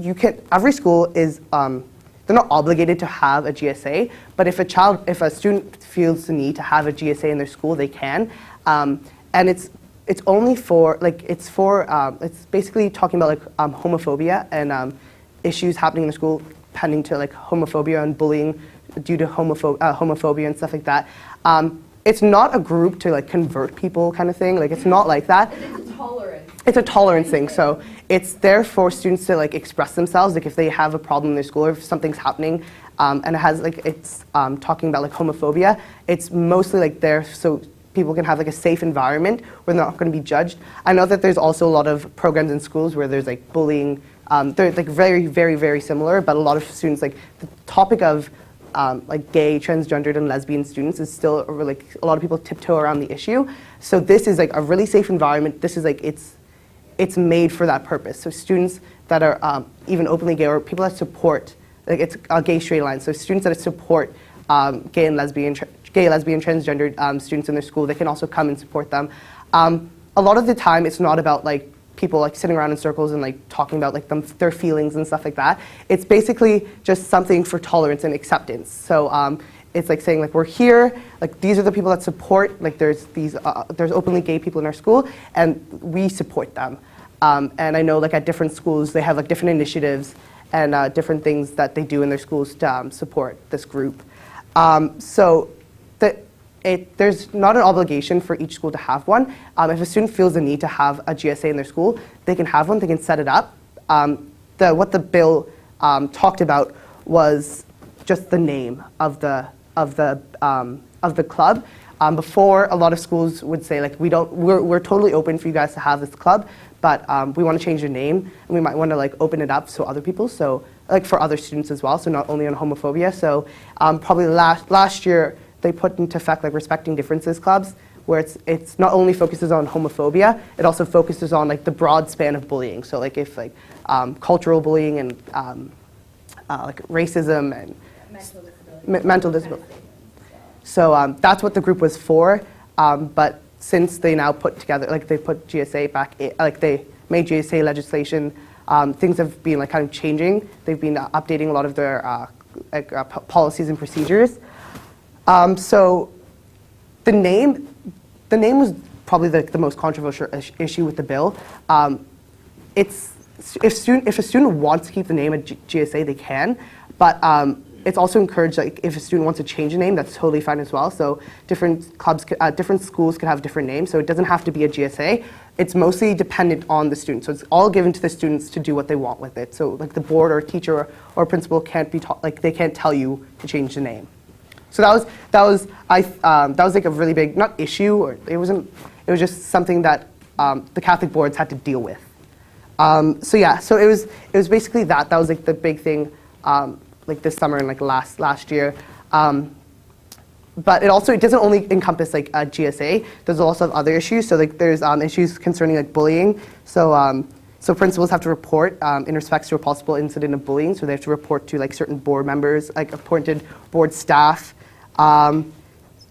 every school is, they're not obligated to have a GSA, but if a student feels the need to have a GSA in their school, they can. And it's only for, it's basically talking about homophobia and issues happening in the school pending to homophobia and bullying due to homophobia and stuff like that. It's not a group to convert people kind of thing. It's not like that. It's tolerance. It's a tolerance thing. So it's there for students to express themselves. If they have a problem in their school or if something's happening, and it has it's talking about homophobia. It's mostly there so people can have a safe environment where they're not going to be judged. I know that there's also a lot of programs in schools where there's bullying. They're very, very, very similar, but a lot of students the topic of gay, transgendered, and lesbian students is still a lot of people tiptoe around the issue. So this is a really safe environment. This is it's made for that purpose. So students that are even openly gay or people that support, it's a Gay Straight Alliance. So students that support gay, lesbian, transgendered students in their school, they can also come and support them. A lot of the time, it's not about people sitting around in circles and talking about their feelings and stuff like that. It's basically just something for tolerance and acceptance. So it's saying we're here, these are the people that support, there's openly gay people in our school, and we support them. And I know at different schools they have different initiatives and different things that they do in their schools to support this group. So there's not an obligation for each school to have one. If a student feels the need to have a GSA in their school, they can have one, they can set it up. What the bill talked about was just the name of the club. Before, a lot of schools would say we're totally open for you guys to have this club, but we want to change the name, and we might want to open it up so other people, so for other students as well, so not only on homophobia. So probably last year, they put into effect Respecting Differences clubs, where it's not only focuses on homophobia, it also focuses on the broad span of bullying. So if cultural bullying and racism and mental disability. So that's what the group was for. But since they now put together, they put GSA back, they made GSA legislation, things have been kind of changing. They've been updating a lot of their policies and procedures. So the name was probably the most controversial issue with the bill. If a student wants to keep the name at GSA, they can, but it's also encouraged if a student wants to change the name, that's totally fine as well. So different clubs, different schools could have different names, so it doesn't have to be a GSA. It's mostly dependent on the student, so it's all given to the students to do what they want with it. So the board or teacher or principal can't be they can't tell you to change the name. So that was a really big, not issue, or it was just something that the Catholic boards had to deal with. So it was basically that was the big thing this summer and last year. But it doesn't only encompass a GSA. There's also other issues. So there's issues concerning bullying. So principals have to report in respects to a possible incident of bullying. So they have to report to certain board members, appointed board staff.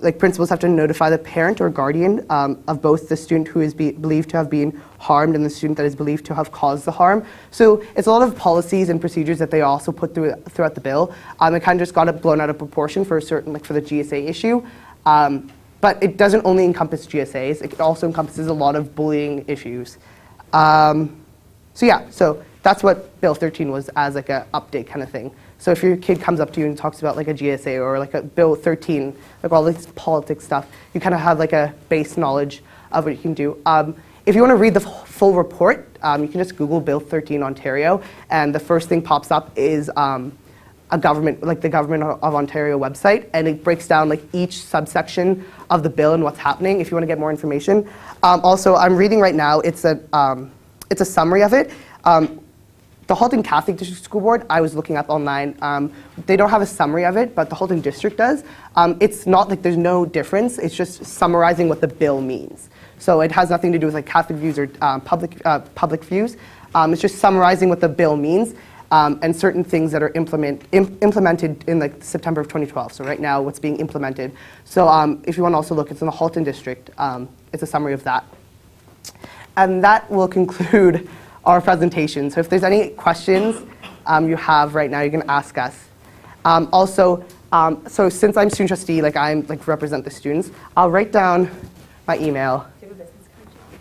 like principals have to notify the parent or guardian of both the student who is believed to have been harmed and the student that is believed to have caused the harm. So it's a lot of policies and procedures that they also put throughout the bill. It kind of just got blown out of proportion for a certain, like for the GSA issue. But it doesn't only encompass GSAs, it also encompasses a lot of bullying issues. So yeah, so that's what Bill 13 was as like an update kind of thing. So if your kid comes up to you and talks about like a GSA or like a Bill 13, like all this politics stuff, you kind of have like a base knowledge of what you can do. If you want to read the full report, you can just Google Bill 13 Ontario, and the first thing pops up is a government, like the Government of Ontario website, and it breaks down like each subsection of the bill and what's happening if you want to get more information. Also, I'm reading right now, it's a summary of it. The Halton Catholic District School Board, I was looking up online, they don't have a summary of it, but the Halton District does. It's not like there's no difference, it's just summarizing what the bill means. So it has nothing to do with like Catholic views or public views. It's just summarizing what the bill means and certain things that are implemented in like September of 2012. So right now, what's being implemented. So if you want to also look, it's in the Halton District. It's a summary of that. And that will conclude our presentation. So if there's any questions you have right now, you can ask us. Also, so since I'm student trustee, like I'm like represent the students, I'll write down my email. Do you have a business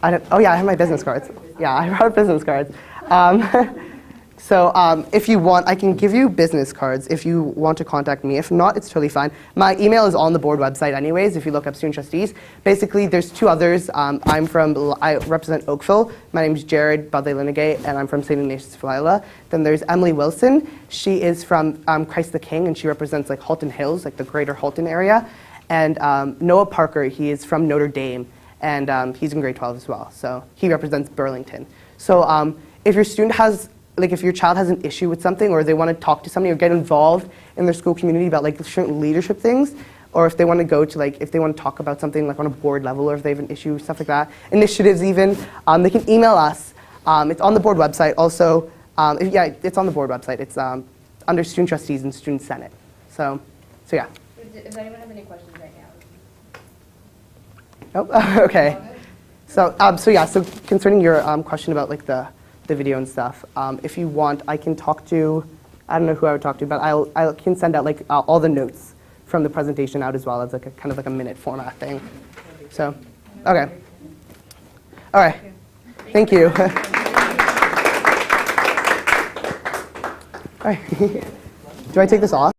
card? Oh yeah, I have my business cards. Yeah, I wrote business cards. So if you want, I can give you business cards if you want to contact me. If not, it's totally fine. My email is on the board website anyways, if you look up student trustees. Basically, there's two others. I represent Oakville. My name is Jarrod, Baddeliyanage, and I'm from St. Ignatius Philila. Then there's Emily Wilson. She is from Christ the King, and she represents like Halton Hills, like the greater Halton area. And Noah Parker, he is from Notre Dame, and he's in grade 12 as well. So he represents Burlington. So if your student has, like if your child has an issue with something, or they want to talk to somebody or get involved in their school community about like certain leadership things, or if they want to go to like, if they want to talk about something like on a board level, or if they have an issue, stuff like that, initiatives even, they can email us. It's on the board website. Also, yeah, it's on the board website. It's under student trustees and student senate. So yeah. Does anyone have any questions right now? Oh, okay. So yeah, so concerning your question about like the video and stuff, if you want, I can talk to, I don't know who I would talk to, but I can send out like all the notes from the presentation out as well as like a kind of like a minute format thing. So, okay. All right. Thank you. All right. Do I take this off?